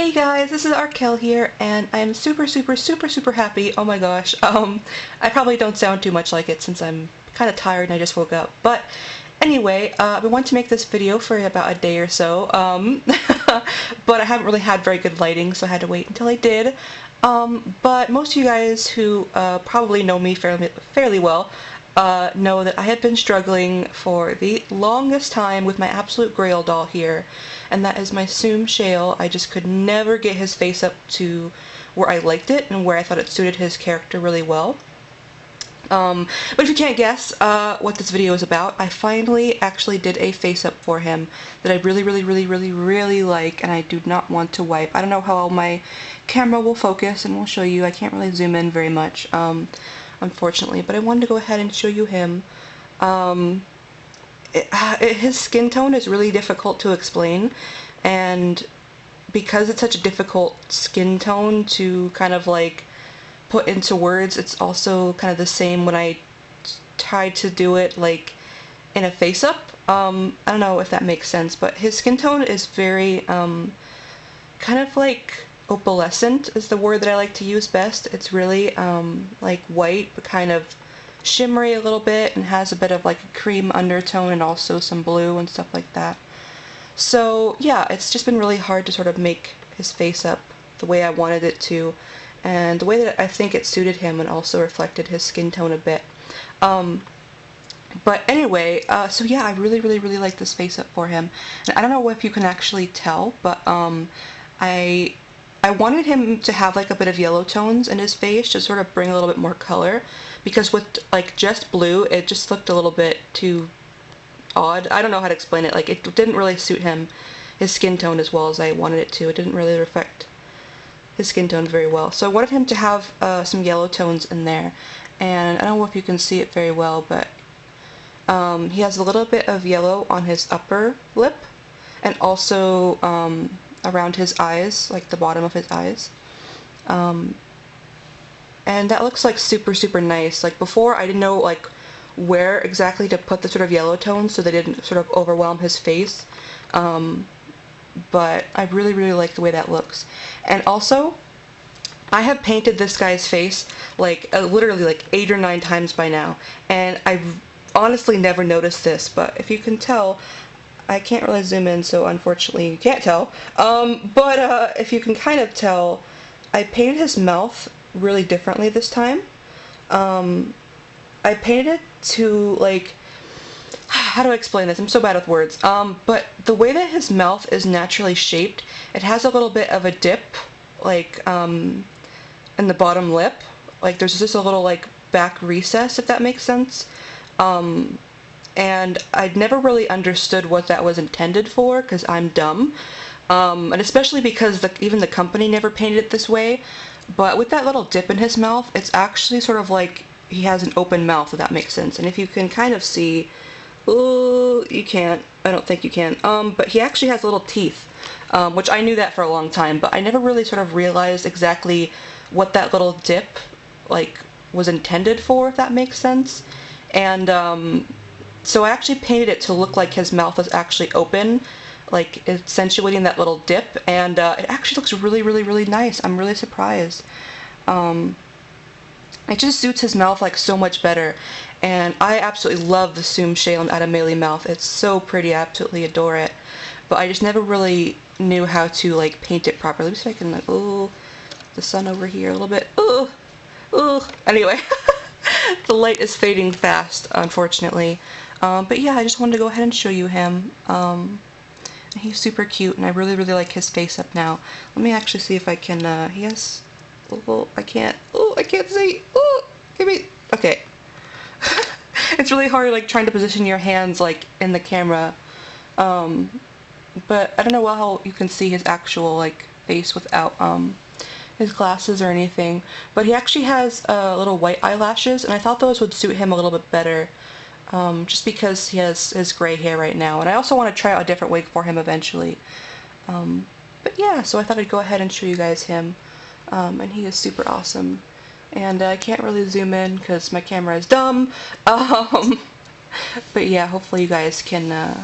Hey guys, this is Arkel here, and I'm super happy. Oh my gosh. I probably don't sound too much like it since I'm kind of tired and I just woke up. But anyway, I've been wanting to make this video for about a day or so, but I haven't really had very good lighting, so I had to wait until I did. But most of you guys who probably know me fairly well know that I have been struggling for the longest time with my absolute grail doll here, and that is my Soom Shale. I just could never get his face up to where I liked it and where I thought it suited his character really well. But if you can't guess what this video is about, I finally actually did a face up for him that I really like, and I do not want to wipe. I don't know how well my camera will focus, and we'll show you. I can't really zoom in very much, unfortunately, but I wanted to go ahead and show you him. His skin tone is really difficult to explain, and because it's such a difficult skin tone to kind of like put into words, it's also kind of the same when I tried to do it like in a face up. I don't know if that makes sense, but his skin tone is very kind of like opalescent is the word that I like to use best. It's really like white but kind of shimmery a little bit, and has a bit of like a cream undertone and also some blue and stuff like that. So yeah, it's just been really hard to sort of make his face up the way I wanted it to, and the way that I think it suited him and also reflected his skin tone a bit. But anyway, so yeah, I really like this face up for him. And I don't know if you can actually tell, but I wanted him to have like a bit of yellow tones in his face to sort of bring a little bit more color, because with like just blue it just looked a little bit too odd. I don't know how to explain it. Like, it didn't really suit him, his skin tone, as well as I wanted it to. It didn't really reflect his skin tone very well. So I wanted him to have some yellow tones in there, and I don't know if you can see it very well, but he has a little bit of yellow on his upper lip, and also around his eyes, like the bottom of his eyes. And that looks like super nice. Like, before I didn't know like where exactly to put the sort of yellow tones so they didn't sort of overwhelm his face. But I really like the way that looks. And also, I have painted this guy's face like literally like 8 or 9 times by now, and I've honestly never noticed this, but if you can tell, I can't really zoom in, so unfortunately you can't tell, but if you can kind of tell, I painted his mouth really differently this time. I painted it to, like, how do I explain this? I'm so bad with words. But the way that his mouth is naturally shaped, it has a little bit of a dip, like, in the bottom lip. Like, there's just a little, like, back recess, if that makes sense. And I'd never really understood what that was intended for, because I'm dumb. And especially because even the company never painted it this way. But with that little dip in his mouth, it's actually sort of like he has an open mouth, if that makes sense. And if you can kind of see, ooh, you can't. I don't think you can. But he actually has little teeth, which I knew that for a long time, but I never really sort of realized exactly what that little dip, like, was intended for, if that makes sense. And so I actually painted it to look like his mouth was actually open, like accentuating that little dip, and it actually looks really nice. I'm really surprised. It just suits his mouth like so much better, and I absolutely love the Soom Shale and Adameli mouth. It's so pretty. I absolutely adore it, but I just never really knew how to like paint it properly. Let me see if I can, like, ooh, the sun over here a little bit. Ooh. Anyway, the light is fading fast, unfortunately. But yeah, I just wanted to go ahead and show you him. He's super cute, and I really like his face up now. Let me actually see if I can, he has, I can't see, give me, okay. It's really hard, like, trying to position your hands, like, in the camera. But I don't know how you can see his actual, like, face without, his glasses or anything. But he actually has, little white eyelashes, and I thought those would suit him a little bit better. Just because he has his gray hair right now, and I also want to try out a different wig for him eventually. But yeah, so I thought I'd go ahead and show you guys him, and he is super awesome. And I can't really zoom in because my camera is dumb, but yeah, hopefully you guys can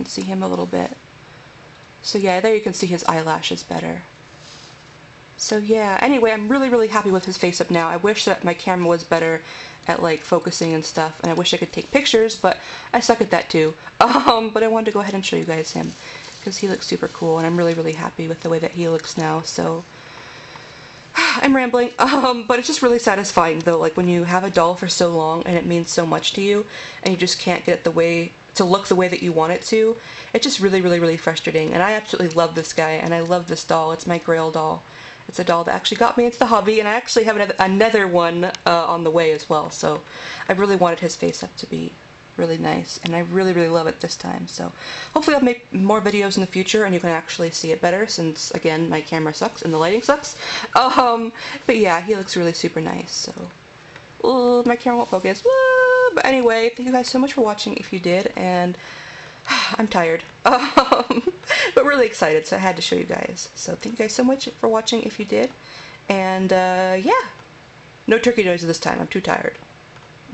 see him a little bit. So yeah, there you can see his eyelashes better. So yeah, anyway, I'm really, really happy with his face up now. I wish that my camera was better at like focusing and stuff, and I wish I could take pictures, but I suck at that too. But I wanted to go ahead and show you guys him, because he looks super cool, and I'm really, really happy with the way that he looks now, so... I'm rambling, but it's just really satisfying though, like when you have a doll for so long and it means so much to you, and you just can't get it the way, to look the way that you want it to, it's just really, really, really frustrating, and I absolutely love this guy, and I love this doll. It's my Grail doll. It's a doll that actually got me into the hobby, and I actually have another one on the way as well, so I really wanted his face up to be really nice, and I really, really love it this time, so hopefully I'll make more videos in the future and you can actually see it better, since, again, my camera sucks and the lighting sucks. But yeah, he looks really super nice, so... Ooh, my camera won't focus. Woo! But anyway, thank you guys so much for watching if you did, and I'm tired. But really excited, so I had to show you guys. So thank you guys so much for watching if you did, and yeah, no turkey noises this time, I'm too tired.